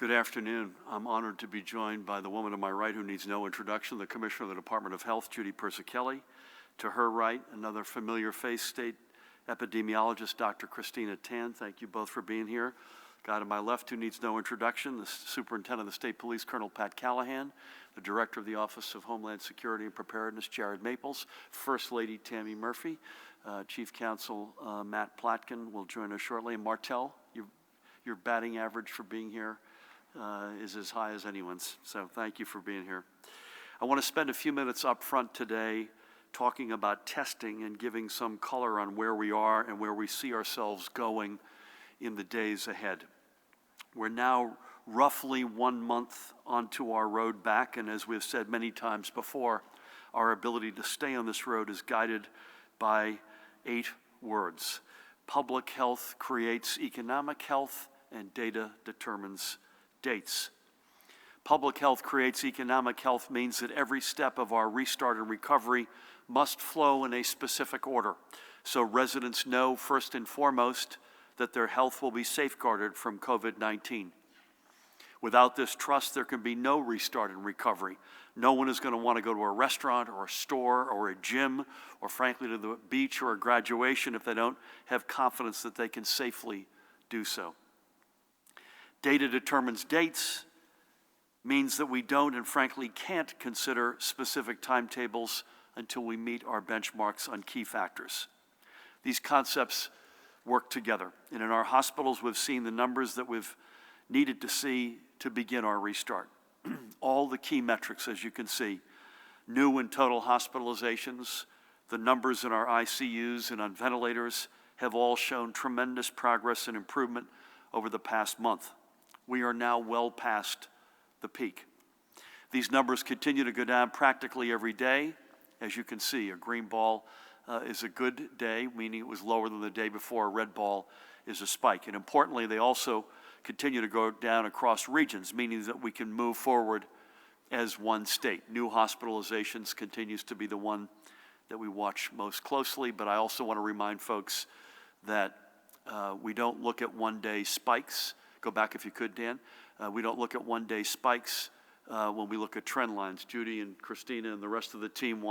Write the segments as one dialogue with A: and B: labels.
A: Good afternoon. I'm honored to be joined by the woman to my right who needs no introduction, the Commissioner of the Department of Health, Judy Persicelli. To her right, another familiar face, State Epidemiologist, Dr. Christina Tan. Thank you both for being here. Guy to my left who needs no introduction, the Superintendent of the State Police, Colonel Pat Callahan, the Director of the Office of Homeland Security and Preparedness, Jared Maples, First Lady Tammy Murphy, Chief Counsel Matt Platkin will join us shortly. And Martell, your batting average for being here is as high as anyone's, so thank you for being here. I want to spend a few minutes up front today talking about testing and giving some color on where we are and where we see ourselves going in the days ahead. We're now roughly 1 month onto our road back, and as we've said many times before, our ability to stay on this road is guided by 8 words. Public health creates economic health, and data determines dates. Public health creates economic health means that every step of our restart and recovery must flow in a specific order, so residents know first and foremost that their health will be safeguarded from COVID-19. Without this trust, there can be no restart and recovery. No one is going to want to go to a restaurant or a store or a gym or frankly to the beach or a graduation if they don't have confidence that they can safely do so. Data determines dates means that we don't and frankly can't consider specific timetables until we meet our benchmarks on key factors. These concepts work together, and in our hospitals we've seen the numbers that we've needed to see to begin our restart. All the key metrics, as you can see, new and total hospitalizations, the numbers in our ICUs and on ventilators have all shown tremendous progress and improvement over the past month. We are now well past the peak. These numbers continue to go down practically every day. As you can see, a green ball is a good day, meaning it was lower than the day before. A red ball is a spike. And importantly, they also continue to go down across regions, meaning that we can move forward as one state. New hospitalizations continues to be the one that we watch most closely, but I also want to remind folks that we don't look at one-day spikes. Go back if you could, Dan. We don't look at one-day spikes when we look at trend lines. Judy and Christina and the rest of the team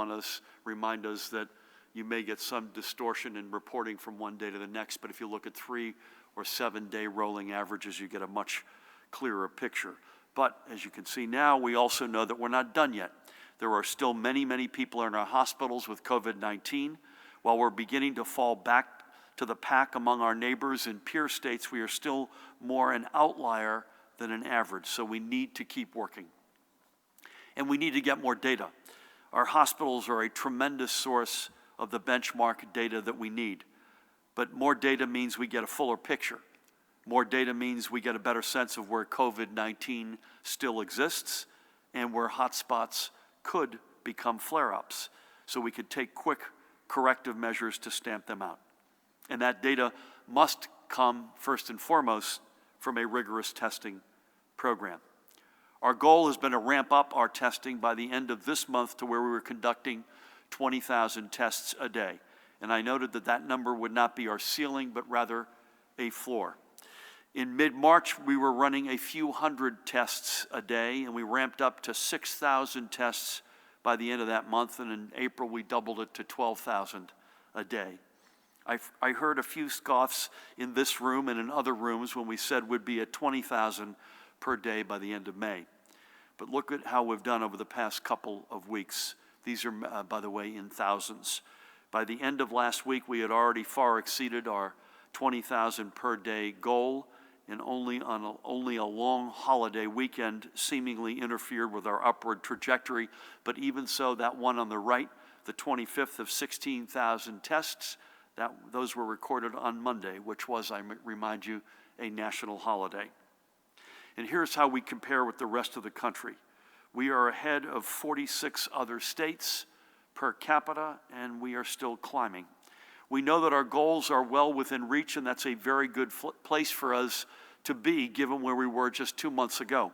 A: remind us that you may get some distortion in reporting from one day to the next, but if you look at 3 or 7 day rolling averages, you get a much clearer picture. But as you can see now, we also know that we're not done yet. There are still many, many people in our hospitals with COVID-19. While we're beginning to fall back to the pack among our neighbors and peer states, we are still more an outlier than an average, so we need to keep working. And we need to get more data. Our hospitals are a tremendous source of the benchmark data that we need. But more data means we get a fuller picture. More data means we get a better sense of where COVID-19 still exists and where hotspots could become flare-ups, so we could take quick corrective measures to stamp them out. And that data must come first and foremost from a rigorous testing program. Our goal has been to ramp up our testing by the end of this month to where we were conducting 20,000 tests a day. And I noted that that number would not be our ceiling, but rather a floor. In mid-March, we were running a few hundred tests a day, and we ramped up to 6,000 tests by the end of that month, and in April, we doubled it to 12,000 a day. I heard a few scoffs in this room and in other rooms when we said we'd be at 20,000 per day by the end of May. But look at how we've done over the past couple of weeks. These are, by the way, in thousands. By the end of last week, we had already far exceeded our 20,000 per day goal, and only a long holiday weekend seemingly interfered with our upward trajectory. But even so, that one on the right, the 25th of 16,000 tests, those were recorded on Monday, which was, I remind you, a national holiday. And here's how we compare with the rest of the country. We are ahead of 46 other states per capita, and we are still climbing. We know that our goals are well within reach, and that's a very good place for us to be, given where we were just 2 months ago.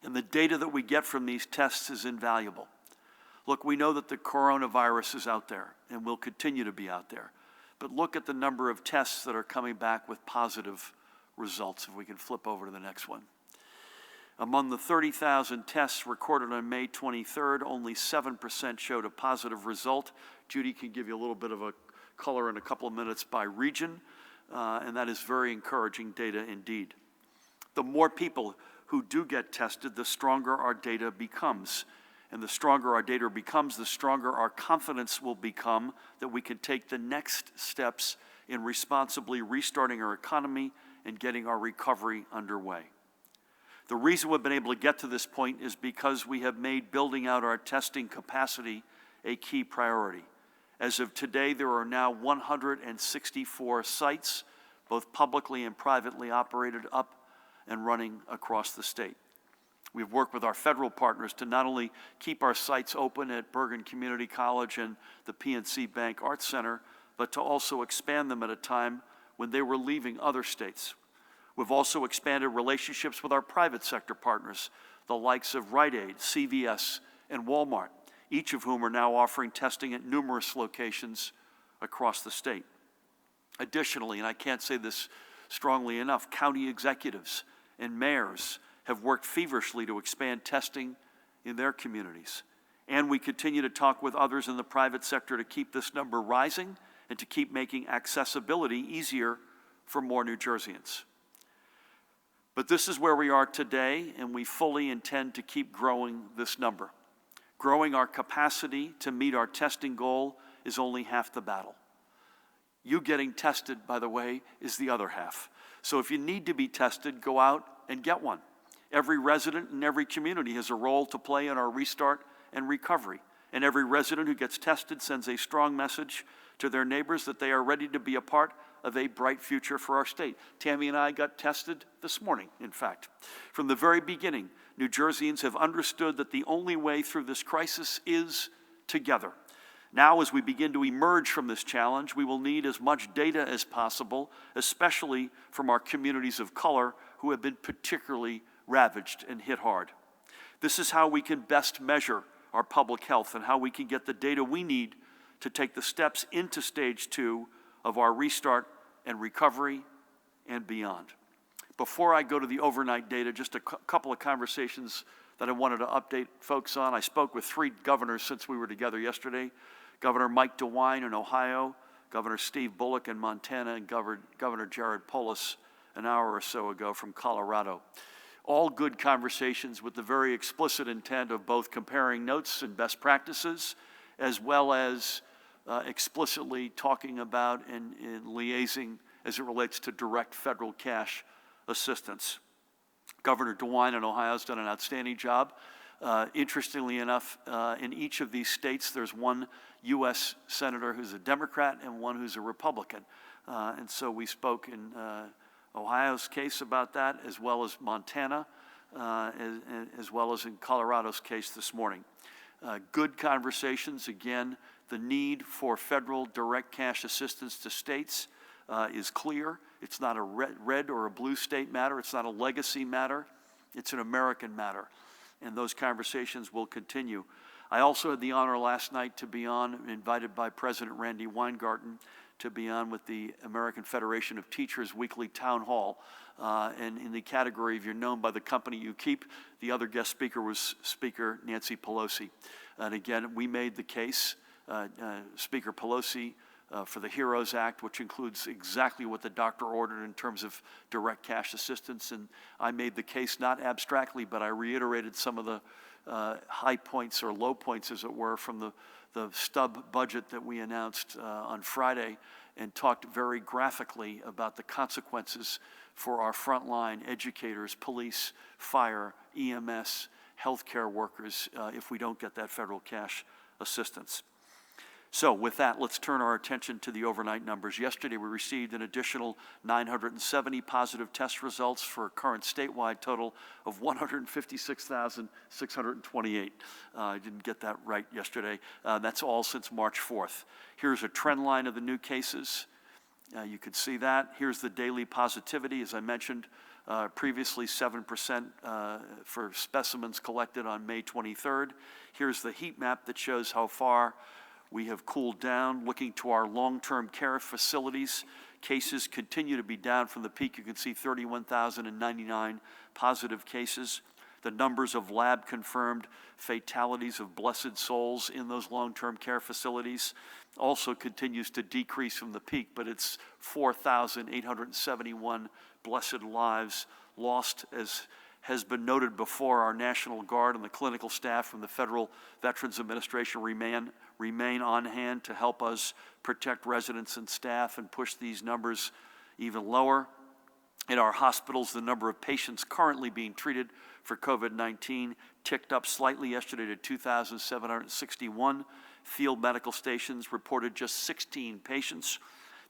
A: And the data that we get from these tests is invaluable. Look, we know that the coronavirus is out there and will continue to be out there. But look at the number of tests that are coming back with positive results. If we can flip over to the next one. Among the 30,000 tests recorded on May 23rd, only 7% showed a positive result. Judy can give you a little bit of a color in a couple of minutes by region, and that is very encouraging data indeed. The more people who do get tested, the stronger our data becomes. And the stronger our data becomes, the stronger our confidence will become that we can take the next steps in responsibly restarting our economy and getting our recovery underway. The reason we've been able to get to this point is because we have made building out our testing capacity a key priority. As of today, there are now 164 sites, both publicly and privately operated, up and running across the state. We've worked with our federal partners to not only keep our sites open at Bergen Community College and the PNC Bank Arts Center, but to also expand them at a time when they were leaving other states. We've also expanded relationships with our private sector partners, the likes of Rite Aid, CVS, and Walmart, each of whom are now offering testing at numerous locations across the state. Additionally, and I can't say this strongly enough, county executives and mayors have worked feverishly to expand testing in their communities. And we continue to talk with others in the private sector to keep this number rising and to keep making accessibility easier for more New Jerseyans. But this is where we are today, and we fully intend to keep growing this number. Growing our capacity to meet our testing goal is only half the battle. You getting tested, by the way, is the other half. So if you need to be tested, go out and get one. Every resident in every community has a role to play in our restart and recovery. And every resident who gets tested sends a strong message to their neighbors that they are ready to be a part of a bright future for our state. Tammy and I got tested this morning, in fact. From the very beginning, New Jerseyans have understood that the only way through this crisis is together. Now, as we begin to emerge from this challenge, we will need as much data as possible, especially from our communities of color who have been particularly ravaged and hit hard. This is how we can best measure our public health and how we can get the data we need to take the steps into stage 2 of our restart and recovery and beyond. Before I go to the overnight data, just a couple of conversations that I wanted to update folks on. I spoke with 3 governors since we were together yesterday. Governor Mike DeWine in Ohio, Governor Steve Bullock in Montana, and Governor Jared Polis an hour or so ago from Colorado. All good conversations with the very explicit intent of both comparing notes and best practices, as well as explicitly talking about and liaising as it relates to direct federal cash assistance. Governor DeWine in Ohio has done an outstanding job. Interestingly enough, in each of these states, there's one U.S. senator who's a Democrat and one who's a Republican. And so we spoke in Ohio's case about that, as well as Montana, as well as in Colorado's case this morning. Good conversations. Again, the need for federal direct cash assistance to states is clear. It's not a red or a blue state matter. It's not a legacy matter. It's an American matter. And those conversations will continue. I also had the honor last night to be on, invited by President Randy Weingarten, to be on with the American Federation of Teachers weekly town hall. And in the category of you're known by the company you keep, the other guest speaker was Speaker Nancy Pelosi. And again, we made the case, Speaker Pelosi, for the HEROES Act, which includes exactly what the doctor ordered in terms of direct cash assistance. And I made the case not abstractly, but I reiterated some of the high points or low points, as it were, from the stub budget that we announced on Friday, and talked very graphically about the consequences for our frontline educators, police, fire, EMS, healthcare workers if we don't get that federal cash assistance. So with that, let's turn our attention to the overnight numbers. Yesterday, we received an additional 970 positive test results for a current statewide total of 156,628. I didn't get that right yesterday. That's all since March 4th. Here's a trend line of the new cases. You can see that. Here's the daily positivity. As I mentioned previously, 7% for specimens collected on May 23rd. Here's the heat map that shows how far we have cooled down. Looking to our long-term care facilities, cases continue to be down from the peak. You can see 31,099 positive cases. The numbers of lab-confirmed fatalities of blessed souls in those long-term care facilities also continues to decrease from the peak, but it's 4,871 blessed lives lost. As has been noted before, our National Guard and the clinical staff from the Federal Veterans Administration remain on hand to help us protect residents and staff and push these numbers even lower. In our hospitals, the number of patients currently being treated for COVID-19 ticked up slightly yesterday to 2,761. Field medical stations reported just 16 patients.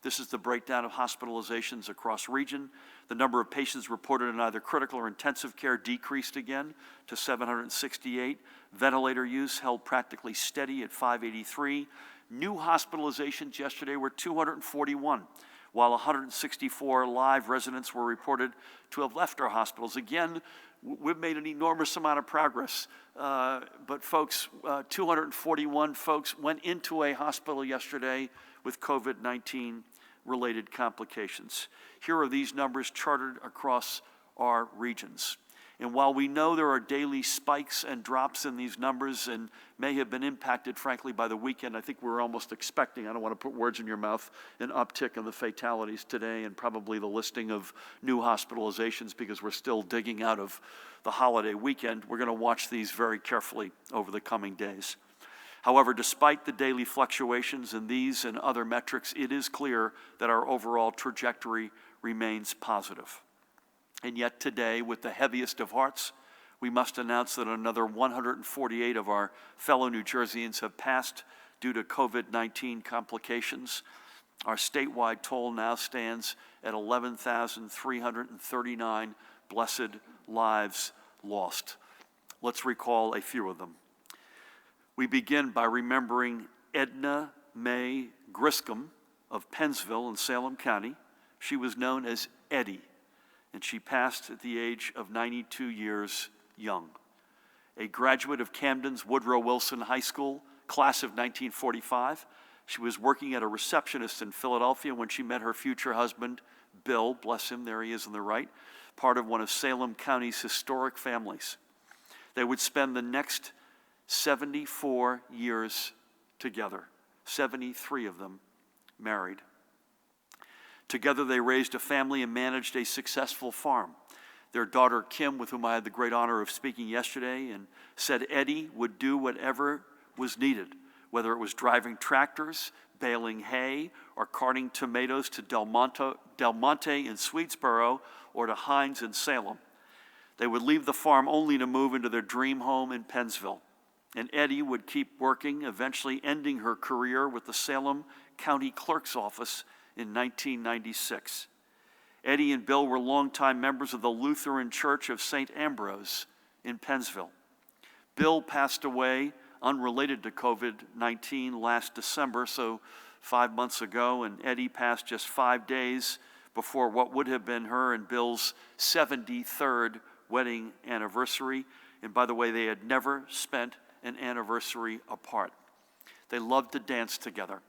A: This is the breakdown of hospitalizations across region. The number of patients reported in either critical or intensive care decreased again to 768. Ventilator use held practically steady at 583. New hospitalizations yesterday were 241. While 164 live residents were reported to have left our hospitals. Again, we've made an enormous amount of progress, but folks, 241 folks went into a hospital yesterday with COVID-19 related complications. Here are these numbers charted across our regions. And while we know there are daily spikes and drops in these numbers and may have been impacted, frankly, by the weekend, I think we're almost expecting, I don't want to put words in your mouth, an uptick in the fatalities today and probably the listing of new hospitalizations because we're still digging out of the holiday weekend. We're going to watch these very carefully over the coming days. However, despite the daily fluctuations in these and other metrics, it is clear that our overall trajectory remains positive. And yet today, with the heaviest of hearts, we must announce that another 148 of our fellow New Jerseyans have passed due to COVID-19 complications. Our statewide toll now stands at 11,339 blessed lives lost. Let's recall a few of them. We begin by remembering Edna Mae Griscom of Pennsville in Salem County. She was known as Eddie, and she passed at the age of 92 years young. A graduate of Camden's Woodrow Wilson High School, class of 1945, she was working at a receptionist in Philadelphia when she met her future husband, Bill, bless him, there he is on the right, part of one of Salem County's historic families. They would spend the next 74 years together, 73 of them married. Together they raised a family and managed a successful farm. Their daughter Kim, with whom I had the great honor of speaking yesterday, and said Eddie would do whatever was needed, whether it was driving tractors, baling hay, or carting tomatoes to Del Monte in Swedesboro or to Hines in Salem. They would leave the farm only to move into their dream home in Pennsville. And Eddie would keep working, eventually ending her career with the Salem County Clerk's Office in 1996. Eddie and Bill were longtime members of the Lutheran Church of St. Ambrose in Pennsville. Bill passed away unrelated to COVID-19 last December, so 5 months ago, and Eddie passed just 5 days before what would have been her and Bill's 73rd wedding anniversary. And by the way, they had never spent an anniversary apart. They loved to dance together,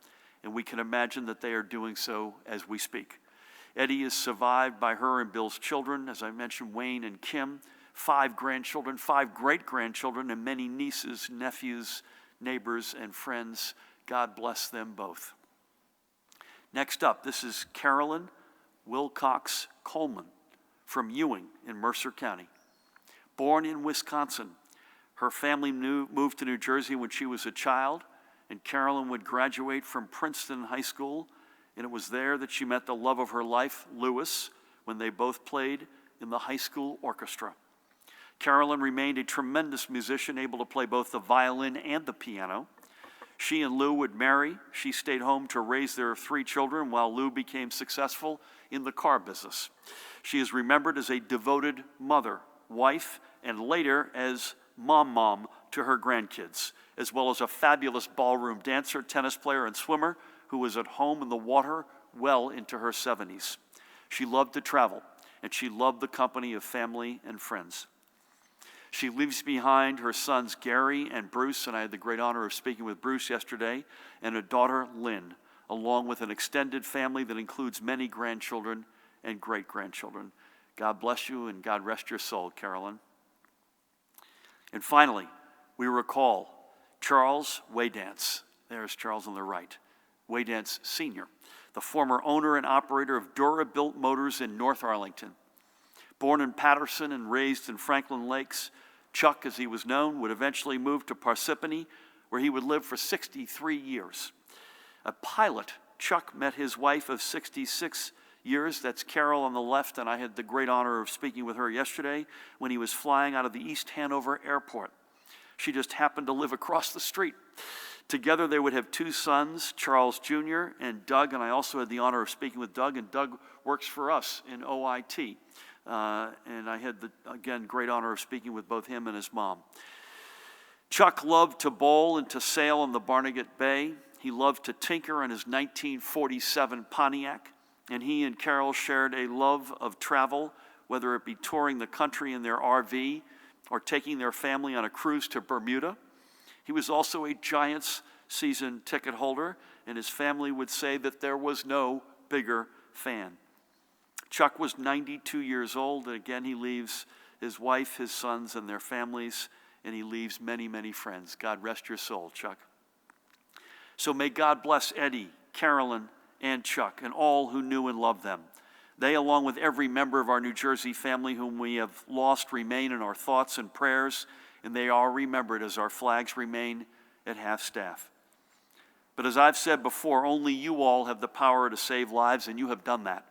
A: and we can imagine that they are doing so as we speak. Eddie is survived by her and Bill's children, as I mentioned, Wayne and Kim, 5 grandchildren, 5 great-grandchildren, and many nieces, nephews, neighbors, and friends. God bless them both. Next up, this is Carolyn Wilcox Coleman from Ewing in Mercer County. Born in Wisconsin, her family moved to New Jersey when she was a child, and Carolyn would graduate from Princeton High School, and it was there that she met the love of her life, Lewis, when they both played in the high school orchestra. Carolyn remained a tremendous musician, able to play both the violin and the piano. She and Lou would marry. She stayed home to raise their 3 children while Lou became successful in the car business. She is remembered as a devoted mother, wife, and later as mom to her grandkids, as well as a fabulous ballroom dancer, tennis player, and swimmer who was at home in the water well into her 70s. She loved to travel, and she loved the company of family and friends. She leaves behind her sons Gary and Bruce, and I had the great honor of speaking with Bruce yesterday, and a daughter, Lynn, along with an extended family that includes many grandchildren and great-grandchildren. God bless you, and God rest your soul, Carolyn. And finally, we recall Charles Waydance. There's Charles on the right. Waydance Sr., the former owner and operator of Dura-Built Motors in North Arlington. Born in Patterson and raised in Franklin Lakes, Chuck, as he was known, would eventually move to Parsippany, where he would live for 63 years. A pilot, Chuck met his wife of 66 years, that's Carol on the left, and I had the great honor of speaking with her yesterday when he was flying out of the East Hanover Airport. She just happened to live across the street. Together they would have two sons, Charles Jr. and Doug, and I also had the honor of speaking with Doug, and Doug works for us in OIT. And I had the, again, great honor of speaking with both him and his mom. Chuck loved to bowl and to sail on the Barnegat Bay. He loved to tinker in his 1947 Pontiac, and he and Carol shared a love of travel, whether it be touring the country in their RV or taking their family on a cruise to Bermuda. He was also a Giants season ticket holder, and his family would say that there was no bigger fan. Chuck was 92 years old, and again, he leaves his wife, his sons, and their families, and he leaves many, many friends. God rest your soul, Chuck. So may God bless Eddie, Carolyn, and Chuck, and all who knew and loved them. They, along with every member of our New Jersey family whom we have lost, remain in our thoughts and prayers, and they are remembered as our flags remain at half-staff. But as I've said before, only you all have the power to save lives, and you have done that.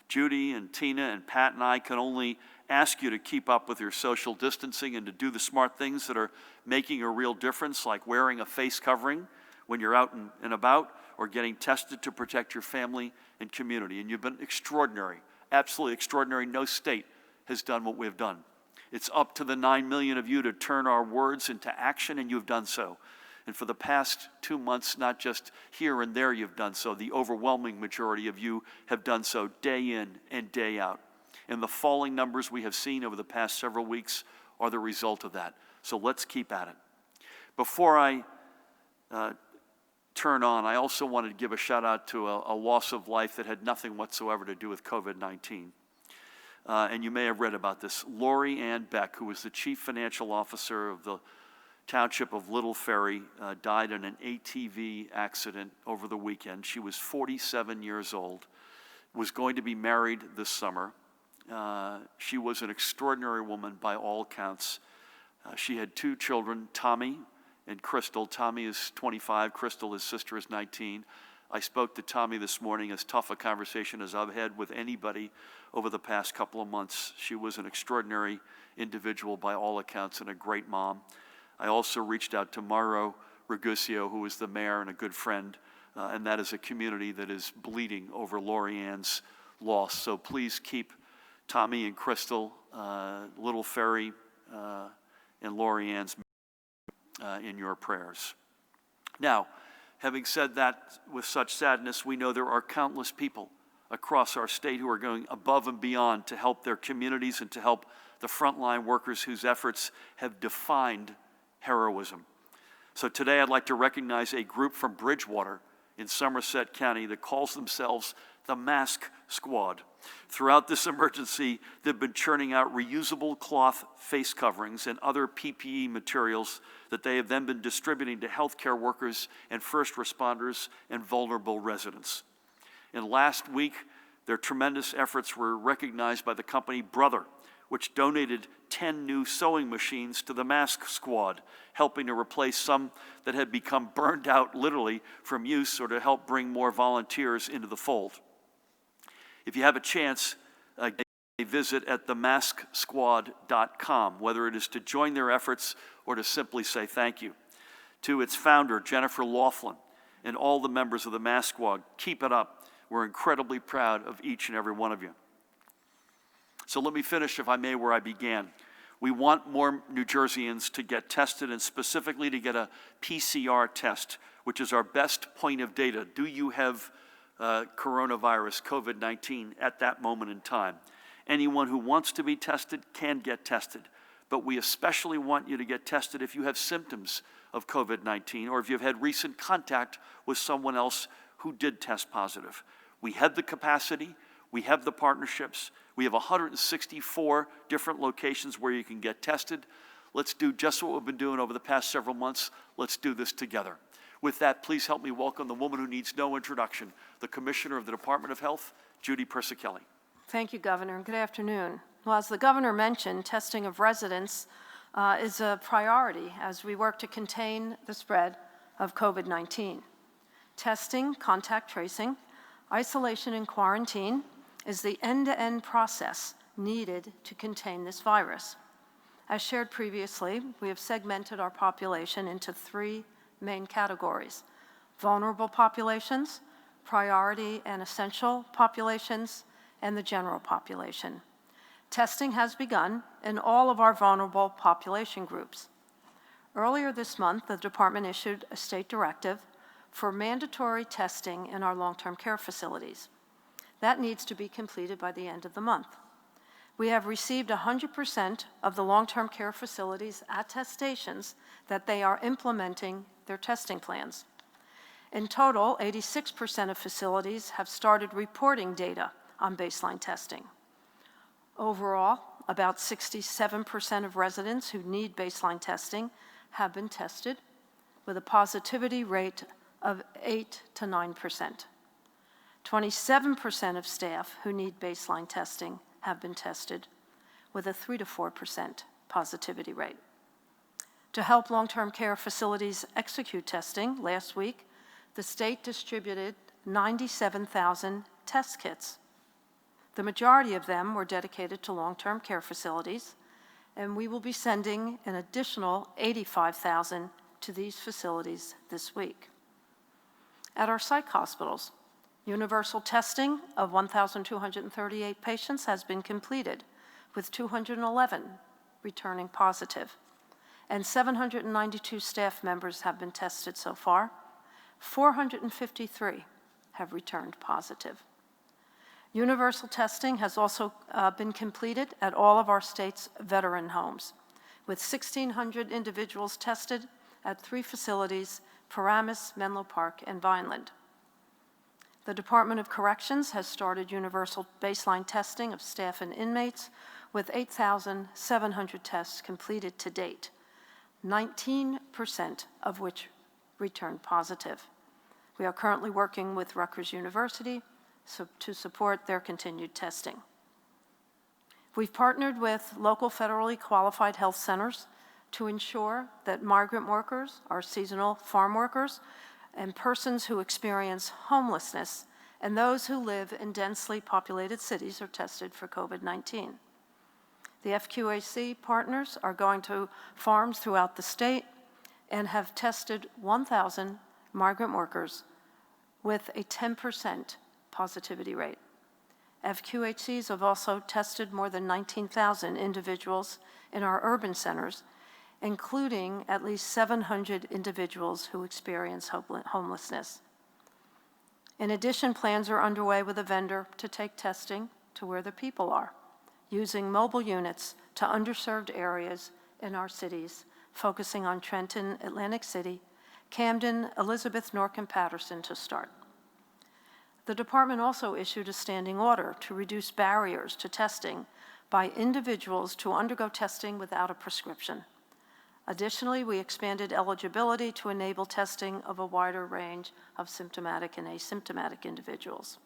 A: Judy and Tina and Pat and I can only ask you to keep up with your social distancing and to do the smart things that are making a real difference, like wearing a face covering when you're out and about, or getting tested to protect your family and community. And you've been extraordinary, absolutely extraordinary. No state has done what we've done. It's up to the 9 million of you to turn our words into action, and you've done so. And for the past 2 months, not just here and there you've done so, the overwhelming majority of you have done so day in and day out. And the falling numbers we have seen over the past several weeks are the result of that. So let's keep at it. Before I turn on, I also wanted to give a shout out to a loss of life that had nothing whatsoever to do with COVID-19. And you may have read about this. Laurie Ann Beck, who was the chief financial officer of the township of Little Ferry, died in an ATV accident over the weekend. She was 47 years old, was going to be married this summer. She was an extraordinary woman by all accounts. She had 2 children, Tommy and Crystal. Tommy is 25, Crystal, his sister, is 19. I spoke to Tommy this morning, as tough a conversation as I've had with anybody over the past couple of months. She was an extraordinary individual by all accounts and a great mom. I also reached out to Mauro Ragusio, who is the mayor and a good friend, and that is a community that is bleeding over Laurie Ann's loss. So please keep Tommy and Crystal, Little Ferry, and Laurie Ann's in your prayers. Now, having said that with such sadness, we know there are countless people across our state who are going above and beyond to help their communities and to help the frontline workers whose efforts have defined heroism. So today I'd like to recognize a group from Bridgewater in Somerset County that calls themselves the Mask Squad. Throughout this emergency, they've been churning out reusable cloth face coverings and other PPE materials that they have then been distributing to healthcare workers and first responders and vulnerable residents. And last week, their tremendous efforts were recognized by the company Brother, which donated 10 new sewing machines to the Mask Squad, helping to replace some that had become burned out literally from use, or to help bring more volunteers into the fold. If you have a chance, visit at themasksquad.com, whether it is to join their efforts or to simply say thank you. To its founder, Jennifer Laughlin, and all the members of the Mask Squad, keep it up. We're incredibly proud of each and every one of you. So let me finish, if I may, where I began. We want more New Jerseyans to get tested, and specifically to get a PCR test, which is our best point of data. Do you have coronavirus, COVID-19, at that moment in time? Anyone who wants to be tested can get tested, but we especially want you to get tested if you have symptoms of COVID-19 or if you've had recent contact with someone else who did test positive. We have the capacity, we have the partnerships, we have 164 different locations where you can get tested. Let's do just what we've been doing over the past several months. Let's do this together. With that, please help me welcome the woman who needs no introduction, the Commissioner of the Department of Health, Judy Persichilli.
B: Thank you, Governor, and good afternoon. Well, as the Governor mentioned, testing of residents is a priority as we work to contain the spread of COVID-19. Testing, contact tracing, isolation, and quarantine is the end-to-end process needed to contain this virus. As shared previously, we have segmented our population into three main categories: vulnerable populations, priority and essential populations, and the general population. Testing has begun in all of our vulnerable population groups. Earlier this month, the department issued a state directive for mandatory testing in our long-term care facilities. That needs to be completed by the end of the month. We have received 100% of the long-term care facilities attestations that they are implementing their testing plans. In total, 86% of facilities have started reporting data on baseline testing. Overall, about 67% of residents who need baseline testing have been tested, with a positivity rate of 8 to 9%. 27% of staff who need baseline testing have been tested, with a 3 to 4% positivity rate. To help long-term care facilities execute testing, last week, the state distributed 97,000 test kits. The majority of them were dedicated to long-term care facilities, and we will be sending an additional 85,000 to these facilities this week. At our psych hospitals, universal testing of 1,238 patients has been completed, with 211 returning positive, and 792 staff members have been tested so far. 453 have returned positive. Universal testing has also been completed at all of our state's veteran homes, with 1,600 individuals tested at 3 facilities: Paramus, Menlo Park, and Vineland. The Department of Corrections has started universal baseline testing of staff and inmates, with 8,700 tests completed to date, 19% of which returned positive. We are currently working with Rutgers University to support their continued testing. We've partnered with local federally qualified health centers to ensure that migrant workers, our seasonal farm workers, and persons who experience homelessness and those who live in densely populated cities are tested for COVID-19. The FQAC partners are going to farms throughout the state and have tested 1,000 migrant workers with a 10% positivity rate. FQHCs have also tested more than 19,000 individuals in our urban centers, including at least 700 individuals who experience homelessness. In addition, plans are underway with a vendor to take testing to where the people are, using mobile units to underserved areas in our cities, focusing on Trenton, Atlantic City, Camden, Elizabeth, Newark, and Patterson to start. The department also issued a standing order to reduce barriers to testing by individuals to undergo testing without a prescription. Additionally, we expanded eligibility to enable testing of a wider range of symptomatic and asymptomatic individuals.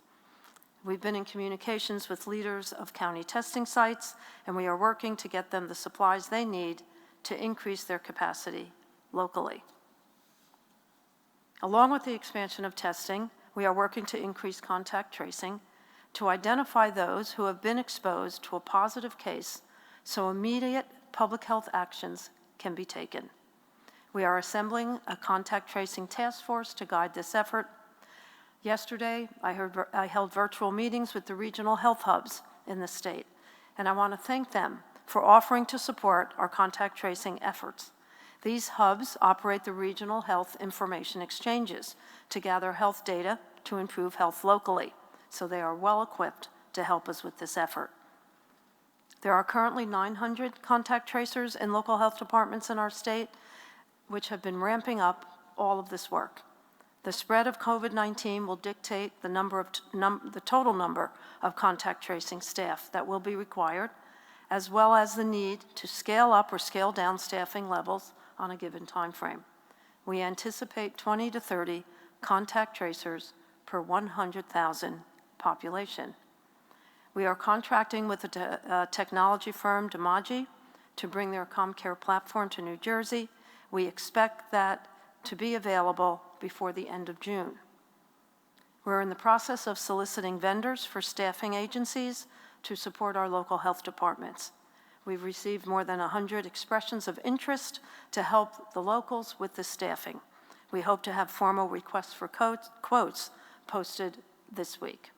B: We've been in communications with leaders of county testing sites, and we are working to get them the supplies they need to increase their capacity locally. Along with the expansion of testing, we are working to increase contact tracing to identify those who have been exposed to a positive case so immediate public health actions can be taken. We are assembling a contact tracing task force to guide this effort. Yesterday, I held virtual meetings with the regional health hubs in the state, and I want to thank them for offering to support our contact tracing efforts. These hubs operate the regional health information exchanges to gather health data to improve health locally, so they are well equipped to help us with this effort. There are currently 900 contact tracers in local health departments in our state, which have been ramping up all of this work. The spread of COVID-19 will dictate the total number of contact tracing staff that will be required, as well as the need to scale up or scale down staffing levels on a given time frame. We anticipate 20 to 30 contact tracers per 100,000 population. We are contracting with a technology firm, Demaji, to bring their CommCare platform to New Jersey. We expect that to be available before the end of June. We're in the process of soliciting vendors for staffing agencies to support our local health departments. We've received more than 100 expressions of interest to help the locals with the staffing. We hope to have formal requests for quotes posted this week.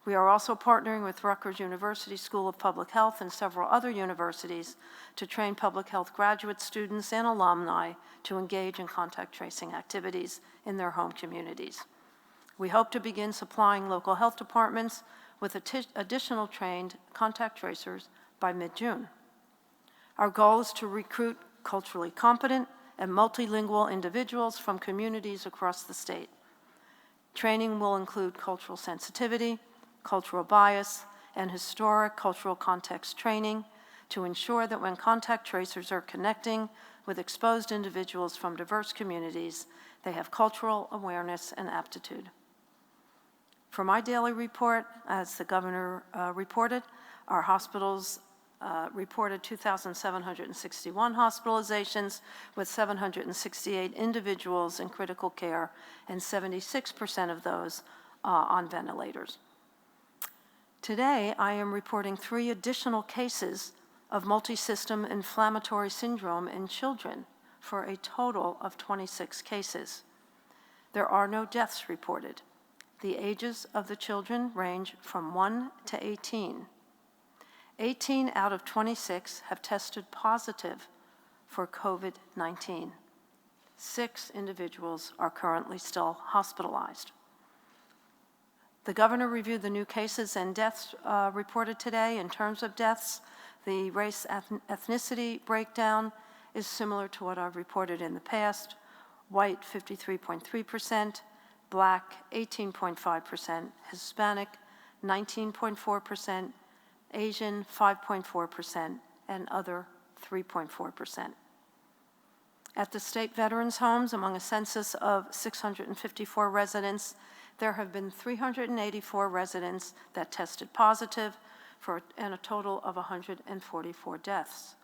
B: We are also partnering with Rutgers University School of Public Health and several other universities to train public health graduate students and alumni to engage in contact tracing activities in their home communities. We hope to begin supplying local health departments with additional trained contact tracers by mid-June. Our goal is to recruit culturally competent and multilingual individuals from communities across the state. Training will include cultural sensitivity, cultural bias, and historic cultural context training to ensure that when contact tracers are connecting with exposed individuals from diverse communities, they have cultural awareness and aptitude. For my daily report, as the governor reported, our hospitals reported 2,761 hospitalizations with 768 individuals in critical care and 76% of those on ventilators. Today, I am reporting 3 additional cases of multisystem inflammatory syndrome in children for a total of 26 cases. There are no deaths reported. The ages of the children range from 1 to 18. 18 out of 26 have tested positive for COVID-19. 6 individuals are currently still hospitalized. The governor reviewed the new cases and deaths reported today. In terms of deaths, the race ethnicity breakdown is similar to what I've reported in the past. White, 53.3%, Black, 18.5%, Hispanic, 19.4%, Asian, 5.4%, and other, 3.4%. At the state veterans' homes, among a census of 654 residents, there have been 384 residents that tested positive and a total of 144 deaths.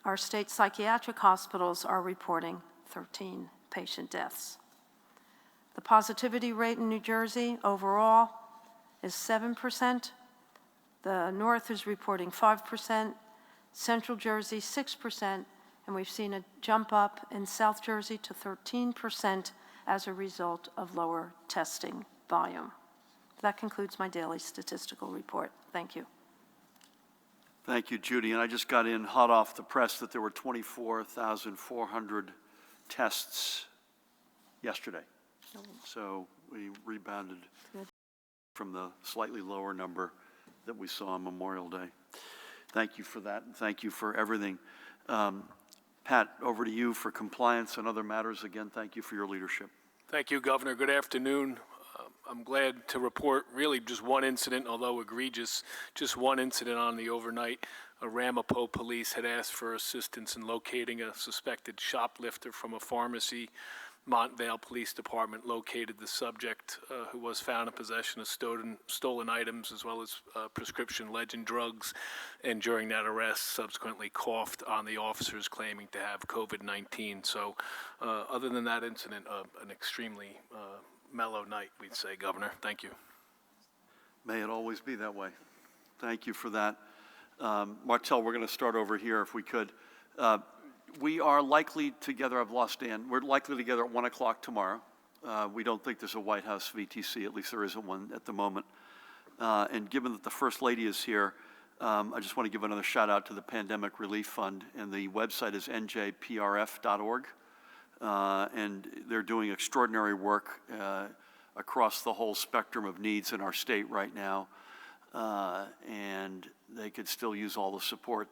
B: Our state psychiatric hospitals are reporting 13 patient deaths. The positivity rate in New Jersey overall is 7%. The North is reporting 5%, Central Jersey 6%, and we've seen a jump up in South Jersey to 13% as a result of lower testing volume. That concludes my daily statistical report. Thank you.
A: Thank you, Judy. And I just got in hot off the press that there were 24,400 tests yesterday. So we rebounded from the slightly lower number that we saw on Memorial Day. Thank you for that, and thank you for everything. Pat, over to you for compliance and other matters. Again, thank you for your leadership.
C: Thank you, Governor. Good afternoon. I'm glad to report really just one incident, although egregious, just one incident on the overnight. Ramapo police had asked for assistance in locating a suspected shoplifter from a pharmacy. Montvale Police Department located the subject who was found in possession of stolen items as well as prescription legend drugs, and during that arrest subsequently coughed on the officers claiming to have COVID-19. So other than that incident, an extremely mellow night, we'd say, Governor. Thank you.
A: May it always be that way. Thank you for that. Martell, we're going to start over here if we could. We are likely together, I've lost Dan, we're likely together at 1 o'clock tomorrow. We don't think there's a White House VTC, at least there isn't one at the moment. And given that the First Lady is here, I just want to give another shout out to the Pandemic Relief Fund, and the website is njprf.org. And they're doing extraordinary work across the whole spectrum of needs in our state right now. And they could still use all the support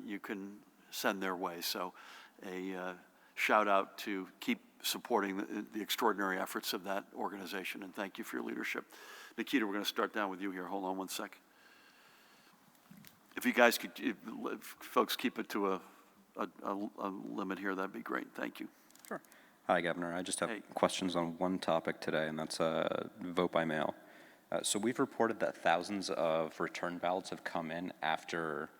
A: you can send their way. So a shout out to keep supporting the extraordinary efforts of that organization, and thank you for your leadership. Nikita, we're going to start down with you here. Hold on one sec. If you guys could, if folks keep it to a limit here, that'd be great. Thank you.
D: Sure. Hi, Governor. I just have questions on one topic today, and that's vote by mail. So we've reported that thousands of return ballots have come in after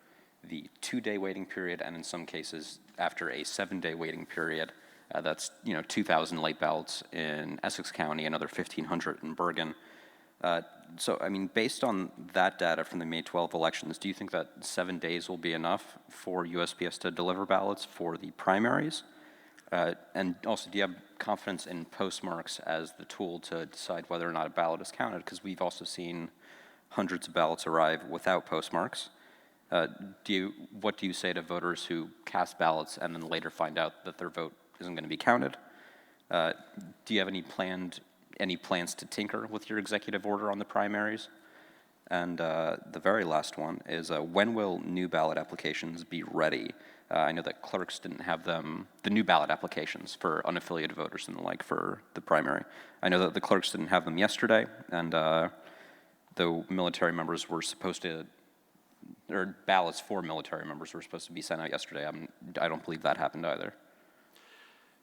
D: the 2-day waiting period, and in some cases after a 7-day waiting period. That's 2,000 late ballots in Essex County, another 1,500 in Bergen. So, I mean, based on that data from the May 12 elections, do you think that 7 days will be enough for USPS to deliver ballots for the primaries? And also, do you have confidence in postmarks as the tool to decide whether or not a ballot is counted? Because we've also seen hundreds of ballots arrive without postmarks. What do you say to voters who cast ballots and then later find out that their vote isn't going to be counted? Do you have any plans to tinker with your executive order on the primaries? And the very last one is, when will new ballot applications be ready? I know that clerks didn't have them, the new ballot applications for unaffiliated voters and the like for the primary. I know that the clerks didn't have them yesterday, and though military members were supposed to, or ballots for military members were supposed to be sent out yesterday, I don't believe that happened either.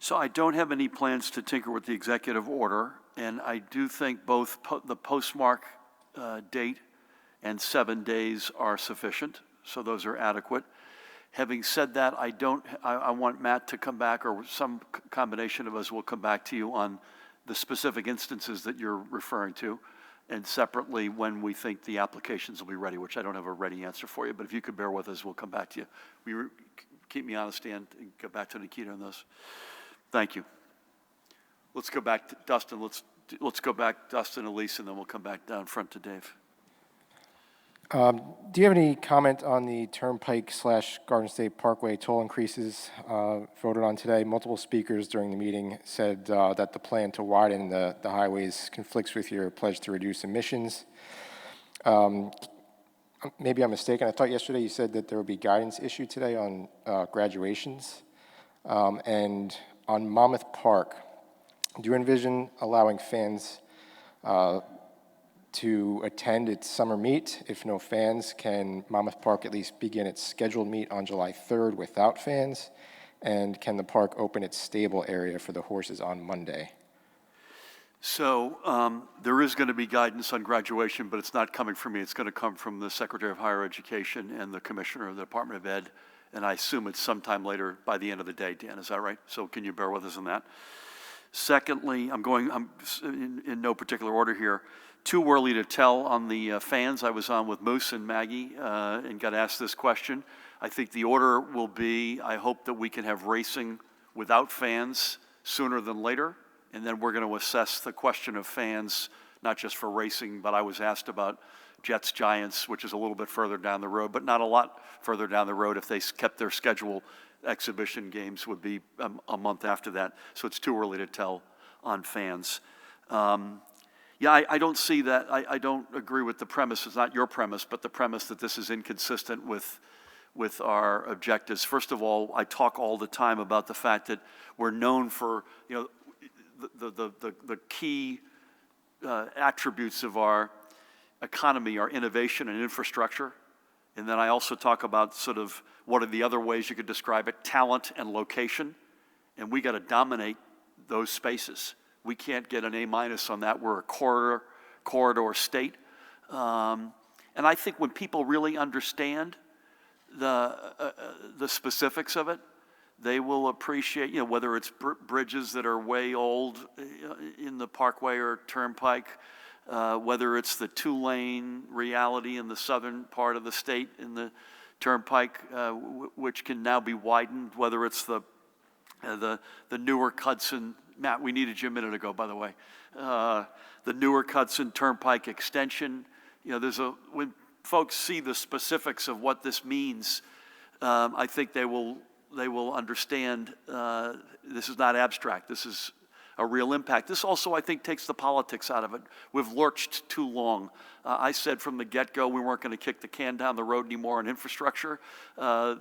A: So I don't have any plans to tinker with the executive order, and I do think both the postmark date and 7 days are sufficient, so those are adequate. Having said that, I want Matt to come back, or some combination of us will come back to you on the specific instances that you're referring to, and separately when we think the applications will be ready, which I don't have a ready answer for you, but if you could bear with us, we'll come back to you. Keep me on the stand and go back to Nikita on those. Thank you. Let's go back to Dustin. Let's go back, Dustin, Elise, and then we'll come back down front to Dave.
E: Do you have any comment on the Turnpike/Garden State Parkway toll increases voted on today? Multiple speakers during the meeting said that the plan to widen the highways conflicts with your pledge to reduce emissions. Maybe I'm mistaken. I thought yesterday you said that there would be guidance issued today on graduations. And on Monmouth Park, do you envision allowing fans to attend its summer meet? If no fans, can Monmouth Park at least begin its scheduled meet on July 3rd without fans? And can the park open its stable area for the horses on Monday?
A: So there is going to be guidance on graduation, but it's not coming from me. It's going to come from the Secretary of Higher Education and the Commissioner of the Department of Ed, and I assume it's sometime later by the end of the day, Dan, is that right? So can you bear with us on that? Secondly, I'm in no particular order here. Too early to tell on the fans. I was on with Moose and Maggie and got asked this question. I think the order will be, I hope that we can have racing without fans sooner than later, and then we're going to assess the question of fans, not just for racing, but I was asked about Jets Giants, which is a little bit further down the road, but not a lot further down the road. If they kept their schedule, exhibition games would be a month after that, so it's too early to tell on fans. Yeah, I don't see that. I don't agree with the premise. It's not your premise, but the premise that this is inconsistent with our objectives. First of all, I talk all the time about the fact that we're known for, the key attributes of our economy are innovation and infrastructure. And then I also talk about sort of what are the other ways you could describe it, talent and location. And we got to dominate those spaces. We can't get an A- on that. We're a corridor state. And I think when people really understand the specifics of it, they will appreciate, whether it's bridges that are way old in the Parkway or Turnpike, whether it's the 2-lane reality in the southern part of the state in the Turnpike, which can now be widened, whether it's the Newark Hudson. Matt, we needed you a minute ago, by the way. The Newark Hudson Turnpike extension. When folks see the specifics of what this means, I think they will understand this is not abstract. This is a real impact. This also, I think, takes the politics out of it. We've lurched too long. I said from the get-go we weren't going to kick the can down the road anymore on infrastructure.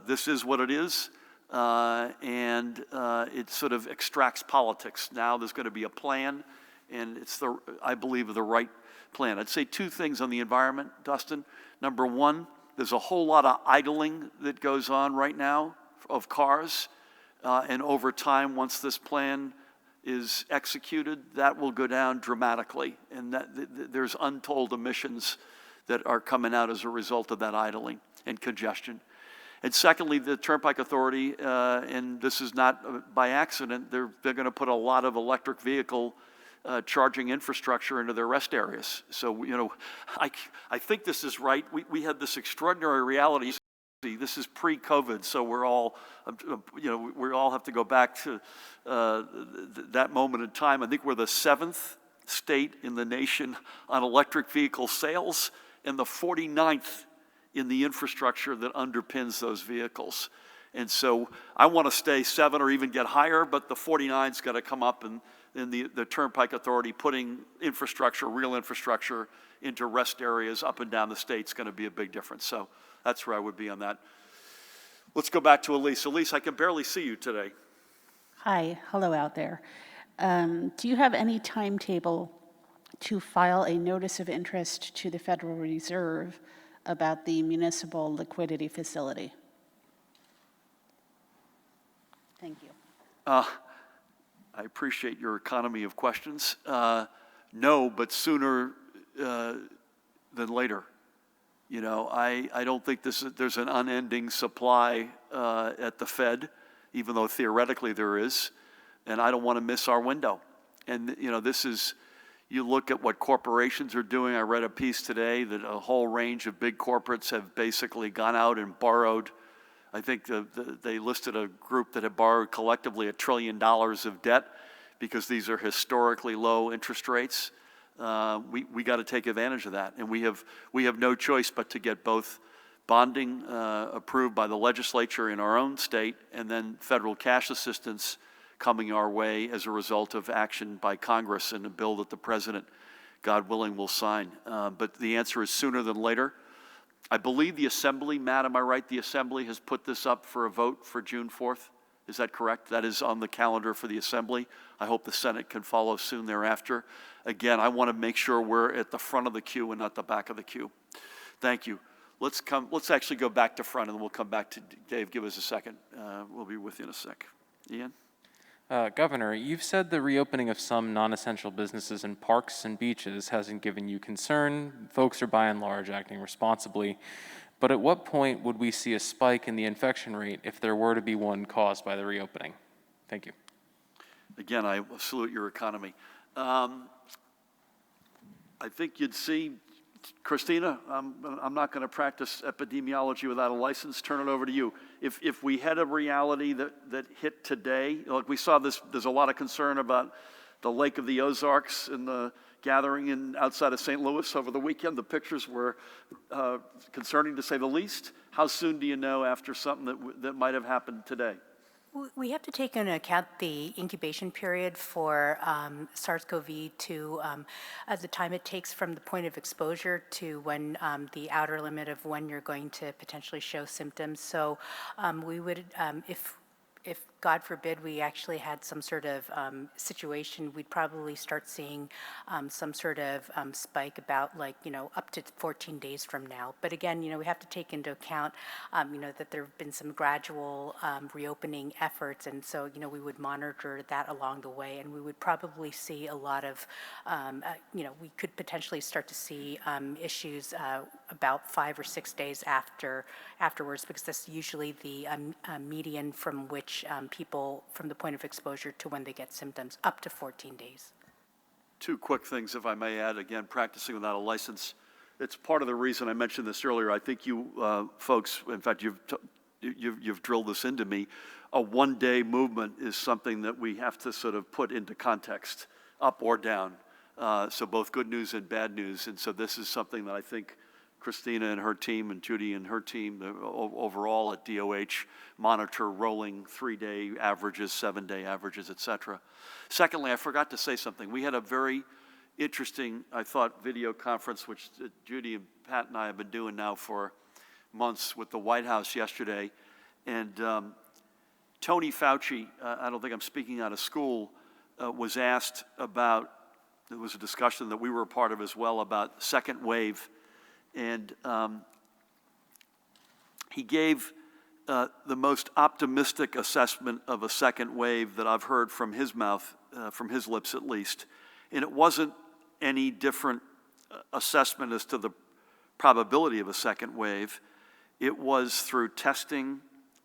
A: This is what it is. And it sort of extracts politics. Now there's going to be a plan, and it's I believe, the right plan. I'd say two things on the environment, Dustin. Number one, There's a whole lot of idling that goes on right now of cars. And over time, once this plan is executed, that will go down dramatically. And there's untold emissions that are coming out as a result of that idling and congestion. And secondly, the Turnpike Authority, and this is not by accident, they're going to put a lot of electric vehicle charging infrastructure into their rest areas. So, you know, I think this is right. We had this extraordinary reality. This is pre-COVID, so we're all, you know, we all have to go back to that moment in time. I think we're the 7th state in the nation on electric vehicle sales and the 49th in the infrastructure that underpins those vehicles. And so I want to stay 7 or even get higher, but the 49's got to come up, and the Turnpike Authority putting infrastructure, real infrastructure, into rest areas up and down the state is going to be a big difference. So that's where I would be on that. Let's go back to Elise. Elise, I can barely see you today.
F: Hi, hello out there. Do you have any timetable to file a notice of interest to the Federal Reserve about the municipal liquidity facility? Thank you.
A: I appreciate your economy of questions. No, but sooner than later. You know, I don't think there's an unending supply at the Fed, even though theoretically there is, and I don't want to miss our window. And, you know, this is, you look at what corporations are doing. I read a piece today that a whole range of big corporates have basically gone out and borrowed. I think they listed a group that had borrowed collectively $1 trillion of debt because these are historically low interest rates. We got to take advantage of that, and we have no choice but to get both bonding approved by the legislature in our own state, and then federal cash assistance coming our way as a result of action by Congress and a bill that the president, God willing, will sign. But the answer is sooner than later. I believe the Assembly, Matt, am I right? The Assembly has put this up for a vote for June 4th. Is that correct? That is on the calendar for the Assembly. I hope the Senate can follow soon thereafter. Again, I want to make sure we're at the front of the queue and not the back of the queue. Thank you. Let's actually go back to front, and then we'll come back to Dave. Give us a second. We'll be with you in a sec. Ian?
G: Governor, you've said the reopening of some non-essential businesses in parks and beaches hasn't given you concern. Folks are by and large acting responsibly. But at what point would we see a spike in the infection rate if there were to be one caused by the reopening? Thank you.
A: Again, I salute your economy. I think you'd see, Christina, I'm not going to practice epidemiology without a license. Turn it over to you. If we had a reality that hit today, like we saw this, there's a lot of concern about the Lake of the Ozarks and the gathering outside of St. Louis over the weekend. The pictures were concerning, to say the least. How soon do you know after something that might have happened today?
H: We have to take into account the incubation period for SARS-CoV-2, the time it takes from the point of exposure to when the outer limit of when you're going to potentially show symptoms. So we would, if God forbid we actually had some sort of situation, we'd probably start seeing some sort of spike about up to 14 days from now. But again, we have to take into account, that there have been some gradual reopening efforts, and so, we would monitor that along the way, and we would probably see a lot of, we could potentially start to see issues about 5 or 6 days afterwards, because that's usually the median from which people, from the point of exposure to when they get symptoms, up to 14 days.
A: Two quick things, if I may add. Again, practicing without a license. It's part of the reason I mentioned this earlier. I think you folks, in fact, you've drilled this into me. A one-day movement is something that we have to sort of put into context, up or down. So both good news and bad news. And so this is something that I think Christina and her team and Judy and her team overall at DOH monitor rolling 3-day averages, 7-day averages, et cetera. Secondly, I forgot to say something. We had a very interesting, I thought, video conference, which Judy and Pat and I have been doing now for months with the White House yesterday. And Tony Fauci, I don't think I'm speaking out of school, was asked about, there was a discussion that we were a part of as well about second wave. And he gave the most optimistic assessment of a second wave that I've heard from his mouth, from his lips at least. And it wasn't any different assessment as to the probability of a second wave. It was through testing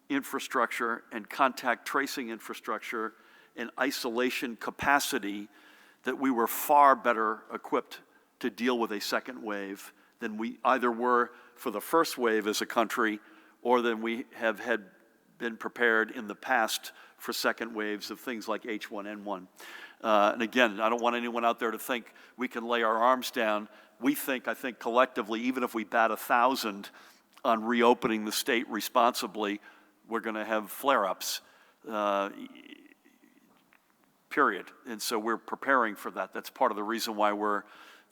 A: infrastructure and contact tracing infrastructure and isolation capacity that we were far better equipped to deal with a second wave than we either were for the first wave as a country or than we have had been prepared in the past for second waves of things like H1N1. And again, I don't want anyone out there to think we can lay our arms down. I think collectively, even if we bat 1,000 on reopening the state responsibly, we're going to have flare-ups, period. And so we're preparing for that. That's part of the reason why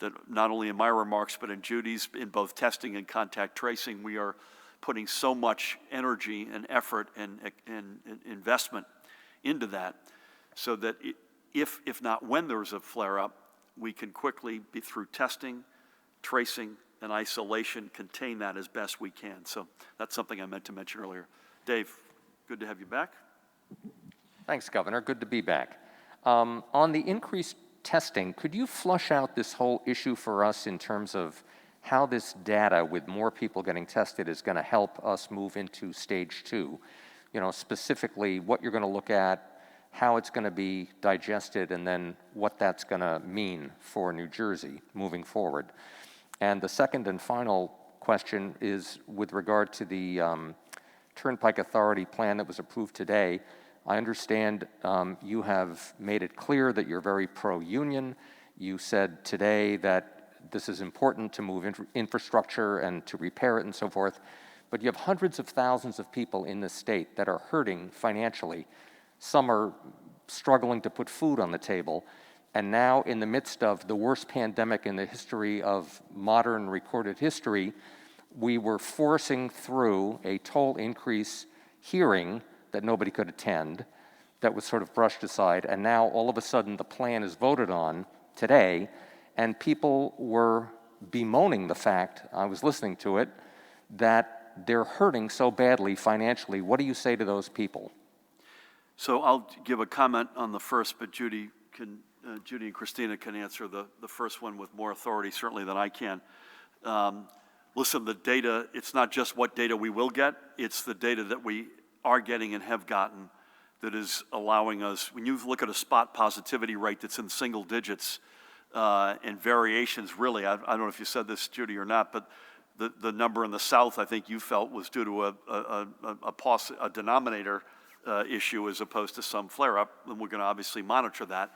A: that not only in my remarks, but in Judy's, in both testing and contact tracing, we are putting so much energy and effort and investment into that so that if not when there's a flare-up, we can quickly, be through testing, tracing, and isolation, contain that as best we can. So that's something I meant to mention earlier. Dave, good to have you back.
I: Thanks, Governor. Good to be back. On the increased testing, could you flush out this whole issue for us in terms of how this data with more people getting tested is going to help us move into stage 2? You know, specifically what you're going to look at, how it's going to be digested, and then what that's going to mean for New Jersey moving forward. And the second and final question is with regard to the Turnpike Authority plan that was approved today. I understand you have made it clear that you're very pro-union. You said today that this is important to move infrastructure and to repair it and so forth. But you have hundreds of thousands of people in this state that are hurting financially. Some are struggling to put food on the table. And now, in the midst of the worst pandemic in the history of modern recorded history, we were forcing through a toll increase hearing that nobody could attend, that was sort of brushed aside, and now all of a sudden the plan is voted on today, and people were bemoaning the fact, I was listening to it, that they're hurting so badly financially. What do you say to those people?
A: So I'll give a comment on the first, but Judy and Christina can answer the first one with more authority, certainly, than I can. Listen, the data, it's not just what data we will get, it's the data that we are getting and have gotten that is allowing us, when you look at a spot positivity rate that's in single digits and variations, really, I don't know if you said this, Judy, or not, but the number in the South, I think you felt, was due to a denominator issue as opposed to some flare-up, and we're going to obviously monitor that.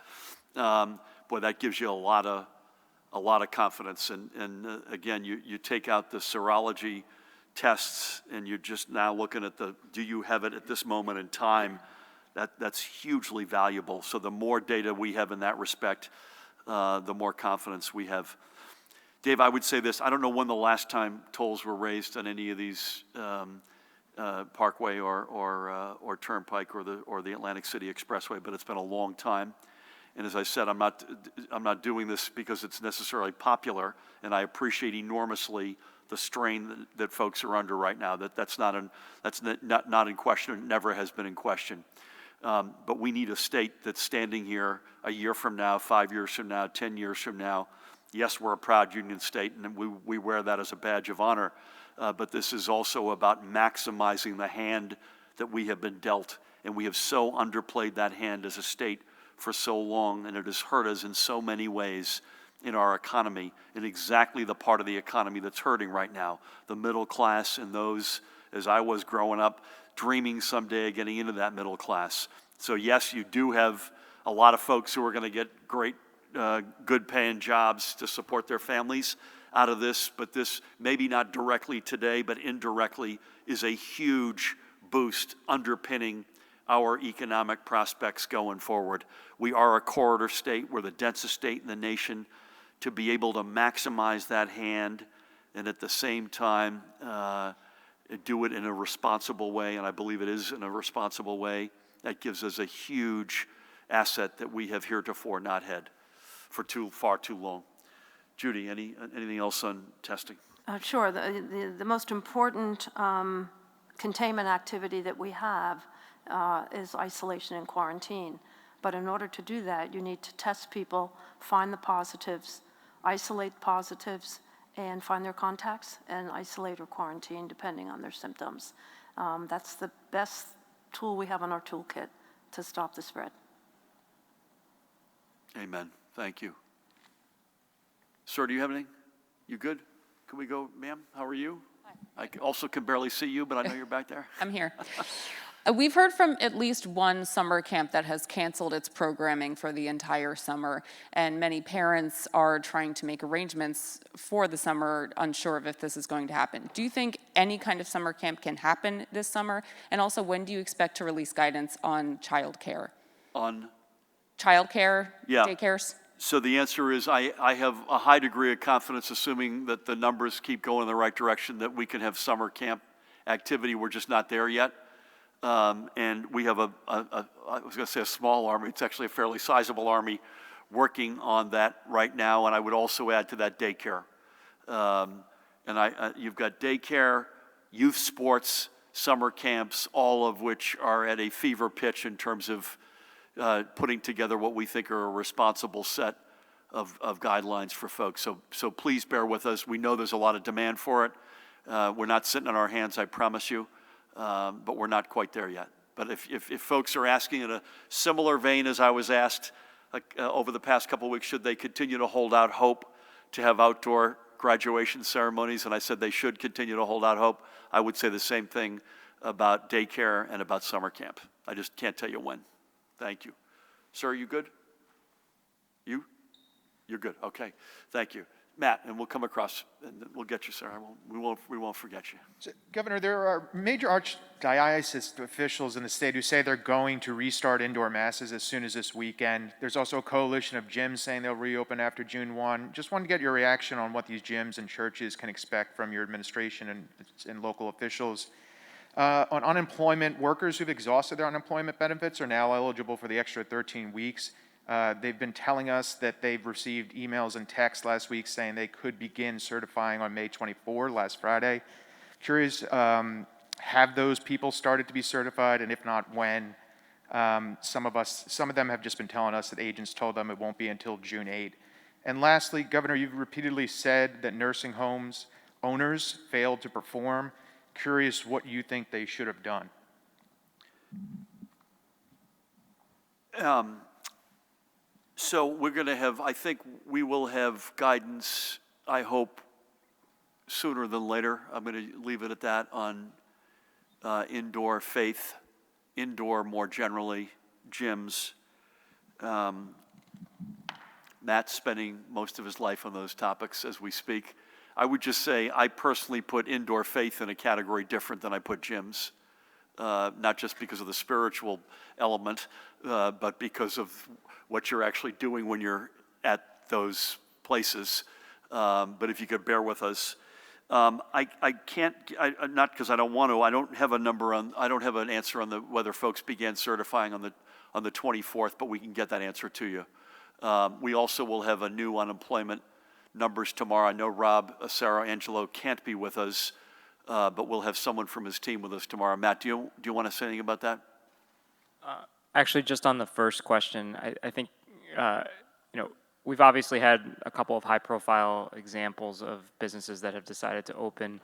A: Boy, that gives you a lot of confidence. And again, you take out the serology tests, and you're just now looking at do you have it at this moment in time? That's hugely valuable. So the more data we have in that respect, the more confidence we have. Dave, I would say this: I don't know when the last time tolls were raised on any of these Parkway or Turnpike or the Atlantic City Expressway, but it's been a long time. And as I said, I'm not doing this because it's necessarily popular, and I appreciate enormously the strain that folks are under right now. That's not in question. It never has been in question. But we need a state that's standing here a year from now, 5 years from now, 10 years from now. Yes, we're a proud union state, and we wear that as a badge of honor. But this is also about maximizing the hand that we have been dealt, and we have so underplayed that hand as a state for so long, and it has hurt us in so many ways in our economy, in exactly the part of the economy that's hurting right now, the middle class and those, as I was growing up, dreaming someday of getting into that middle class. So yes, you do have a lot of folks who are going to get great, good paying jobs to support their families out of this, but this, maybe not directly today, but indirectly, is a huge boost underpinning our economic prospects going forward. We are a corridor state. We're the densest state in the nation. To be able to maximize that hand and at the same time do it in a responsible way, and I believe it is in a responsible way, that gives us a huge asset that we have heretofore not had for far too long. Judy, anything else on testing?
B: Sure. The most important containment activity that we have is isolation and quarantine. But in order to do that, you need to test people, find the positives, isolate positives, and find their contacts and isolate or quarantine depending on their symptoms. That's the best tool we have in our toolkit to stop the spread.
A: Amen. Thank you. Sir, do you have anything? You good? Can we go, ma'am? How are you? Hi. I also can barely see you, but I know you're back there.
J: I'm here. We've heard from at least one summer camp that has canceled its programming for the entire summer, and many parents are trying to make arrangements for the summer, unsure of if this is going to happen. Do you think any kind of summer camp can happen this summer? And also, when do you expect to release guidance on childcare?
A: On?
J: Childcare,
A: Yeah.
J: daycares?
A: So the answer is I have a high degree of confidence, assuming that the numbers keep going in the right direction, that we can have summer camp activity. We're just not there yet. And we have I was going to say a small army. It's actually a fairly sizable army working on that right now. And I would also add to that daycare. You've got daycare, youth sports, summer camps, all of which are at a fever pitch in terms of putting together what we think are a responsible set of guidelines for folks. So please bear with us. We know there's a lot of demand for it. We're not sitting on our hands, I promise you. But we're not quite there yet. But if folks are asking in a similar vein as I was asked over the past couple of weeks, should they continue to hold out hope to have outdoor graduation ceremonies, and I said they should continue to hold out hope, I would say the same thing about daycare and about summer camp. I just can't tell you when. Thank you. Sir, are you good? You? You're good. Okay. Thank you. Matt, and we'll come across, and we'll get you, sir. We won't forget you.
K: So, Governor, there are major archdiocese officials in the state who say they're going to restart indoor masses as soon as this weekend. There's also a coalition of gyms saying they'll reopen after June 1. Just wanted to get your reaction on what these gyms and churches can expect from your administration and local officials. On unemployment, workers who've exhausted their unemployment benefits are now eligible for the extra 13 weeks. They've been telling us that they've received emails and texts last week saying they could begin certifying on May 24, last Friday. Curious, have those people started to be certified, and if not, when? Some of them have just been telling us that agents told them it won't be until June 8. And lastly, Governor, you've repeatedly said that nursing homes owners failed to perform. Curious what you think they should have done.
A: So we're going to have, I think we will have guidance, I hope, sooner than later. I'm going to leave it at that on indoor faith, indoor more generally, gyms. Matt's spending most of his life on those topics as we speak. I would just say I personally put indoor faith in a category different than I put gyms. Not just because of the spiritual element, but because of what you're actually doing when you're at those places. But if you could bear with us, I can't. Not because I don't want to. I don't have a number on. I don't have an answer on whether folks began certifying on the 24th. But we can get that answer to you. We also will have a new unemployment numbers tomorrow. I know Rob Angelo can't be with us. But we'll have someone from his team with us tomorrow. Matt, do you want to say anything about that?
L: Actually, just on the first question, I think we've obviously had a couple of high-profile examples of businesses that have decided to open.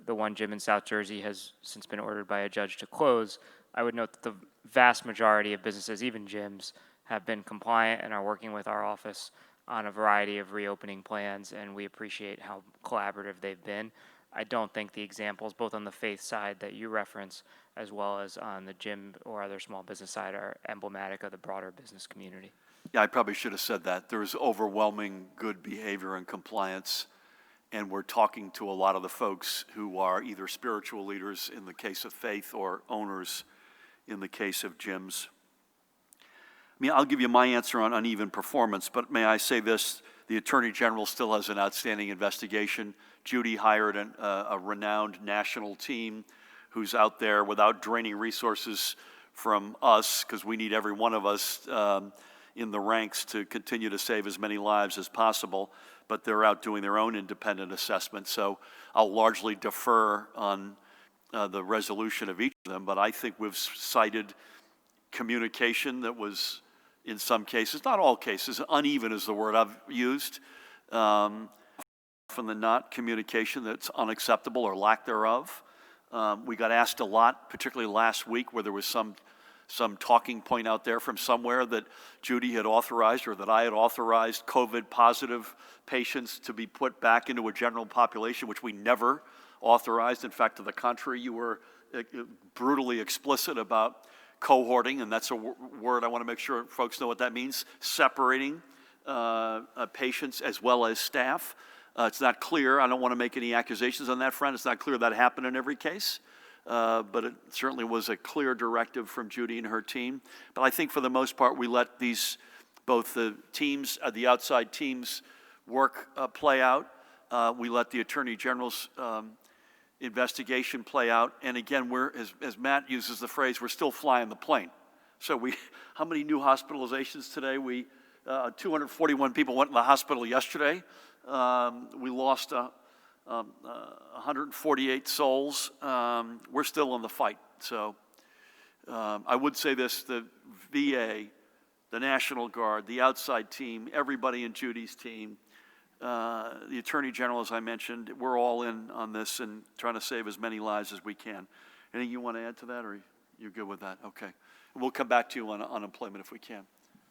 L: The one gym in South Jersey has since been ordered by a judge to close. I would note that the vast majority of businesses, even gyms, have been compliant and are working with our office on a variety of reopening plans, and we appreciate how collaborative they've been. I don't think the examples, both on the faith side that you reference, as well as on the gym or other small business side, are emblematic of the broader business community.
A: Yeah, I probably should have said that. There's overwhelming good behavior and compliance, and we're talking to a lot of the folks who are either spiritual leaders in the case of faith or owners in the case of gyms. I mean, I'll give you my answer on uneven performance, but may I say this? The Attorney General still has an outstanding investigation. Judy hired a renowned national team who's out there without draining resources from us, because we need every one of us in the ranks to continue to save as many lives as possible, but they're out doing their own independent assessment. So I'll largely defer on the resolution of each of them, but I think we've cited communication that was, in some cases, not all cases, uneven is the word I've used, from the not communication that's unacceptable or lack thereof. We got asked a lot, particularly last week, where there was some talking point out there from somewhere that Judy had authorized or that I had authorized COVID positive patients to be put back into a general population, which we never authorized. In fact, to the contrary, you were brutally explicit about cohorting, and that's a word I want to make sure folks know what that means, separating patients as well as staff. It's not clear. I don't want to make any accusations on that front. It's not clear that happened in every case. But it certainly was a clear directive from Judy and her team. But I think for the most part, we let both the teams, the outside teams' work play out. We let the Attorney General's investigation play out. And again, as Matt uses the phrase, we're still flying the plane. So how many new hospitalizations today? 241 people went in the hospital yesterday. We lost 148 souls. We're still in the fight. So I would say this, the VA, the National Guard, the outside team, everybody in Judy's team, the Attorney General, as I mentioned, we're all in on this and trying to save as many lives as we can. Anything you want to add to that, or you're good with that? Okay. And we'll come back to you on unemployment if we can.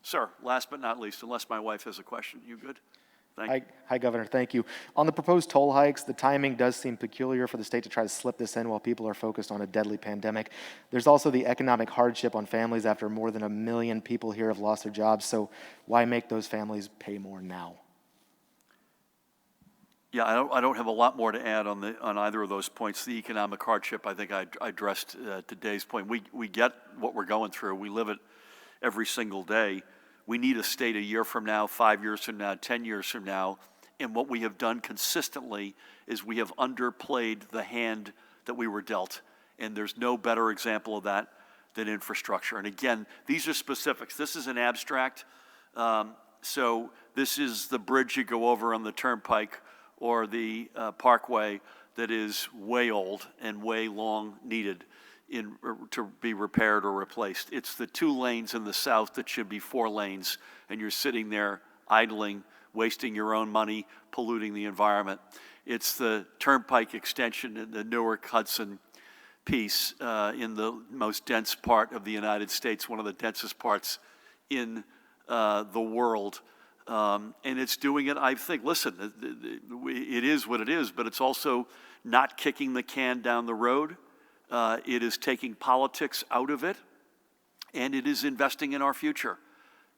A: Sir, last but not least, unless my wife has a question. You good?
M: Hi, Governor. Thank you. On the proposed toll hikes, the timing does seem peculiar for the state to try to slip this in while people are focused on a deadly pandemic. There's also the economic hardship on families after more than 1 million people here have lost their jobs. So why make those families pay more now?
A: Yeah, I don't have a lot more to add on either of those points. The economic hardship, I think I addressed today's point. We get what we're going through. We live it every single day. We need a state a year from now, 5 years from now, 10 years from now. And what we have done consistently is we have underplayed the hand that we were dealt. And there's no better example of that than infrastructure. And again, these are specifics. This is an abstract. So this is the bridge you go over on the turnpike or the parkway that is way old and way long needed to be repaired or replaced. It's the 2 lanes in the south that should be 4 lanes, and you're sitting there idling, wasting your own money, polluting the environment. It's the turnpike extension in the Newark-Hudson piece in the most dense part of the United States, one of the densest parts in the world. And it's doing it, I think, listen, it is what it is, but it's also not kicking the can down the road. It is taking politics out of it, and it is investing in our future.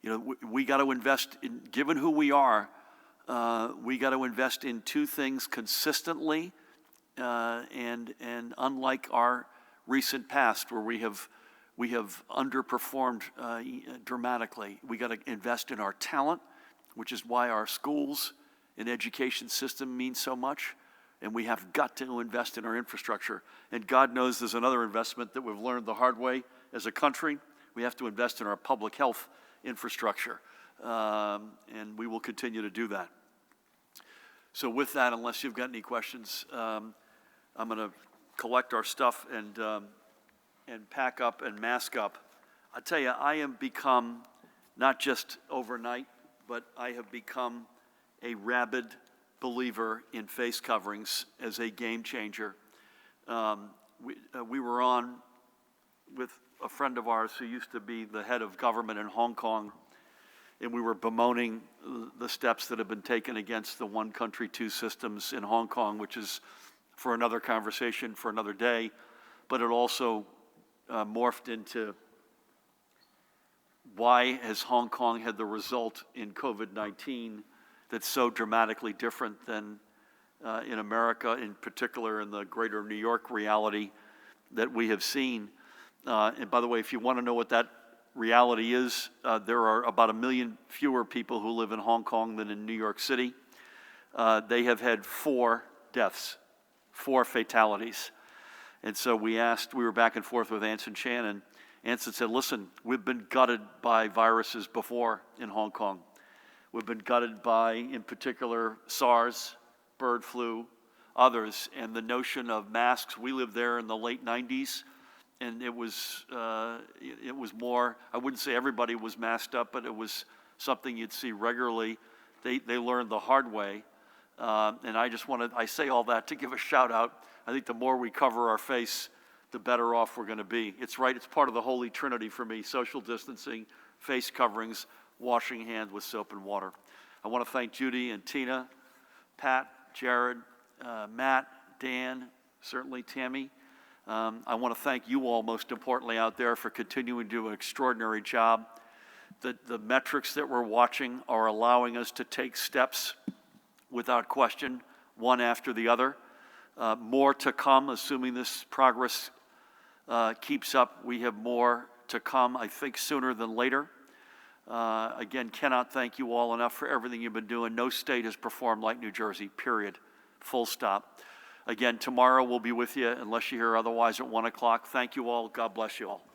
A: You know, we got to invest in, given who we are, we got to invest in 2 things consistently, and unlike our recent past where we have underperformed dramatically, we got to invest in our talent, which is why our schools and education system mean so much. And we have got to invest in our infrastructure. And God knows there's another investment that we've learned the hard way as a country. We have to invest in our public health infrastructure. And we will continue to do that. So with that, unless you've got any questions, I'm going to collect our stuff and pack up and mask up. I tell you, I have become, not just overnight, but I have become a rabid believer in face coverings as a game changer. We were on with a friend of ours who used to be the head of government in Hong Kong, and we were bemoaning the steps that have been taken against the one country, 2 systems in Hong Kong, which is for another conversation for another day, but it also morphed into why has Hong Kong had the result in COVID-19 that's so dramatically different than in America, in particular in the greater New York reality that we have seen. And by the way, if you want to know what that reality is, there are about 1 million fewer people who live in Hong Kong than in New York City. They have had 4 deaths, 4 fatalities. And so we were back and forth with Anson Chan, and Anson said, listen, we've been gutted by viruses before in Hong Kong. We've been gutted by, in particular, SARS, bird flu, others. And the notion of masks, we lived there in the late 90s, and it was more, I wouldn't say everybody was masked up, but it was something you'd see regularly. They learned the hard way. And I say all that to give a shout out. I think the more we cover our face, the better off we're going to be. It's right, it's part of the Holy Trinity for me: social distancing, face coverings, washing hands with soap and water. I want to thank Judy and Tina, Pat, Jared, Matt, Dan, certainly Tammy. I want to thank you all, most importantly, out there for continuing to do an extraordinary job. The metrics that we're watching are allowing us to take steps without question, one after the other. More to come, assuming this progress keeps up. We have more to come, I think, sooner than later. Again, cannot thank you all enough for everything you've been doing. No state has performed like New Jersey, period. Full stop. Again, tomorrow we'll be with you unless you hear otherwise at 1 o'clock. Thank you all. God bless you all.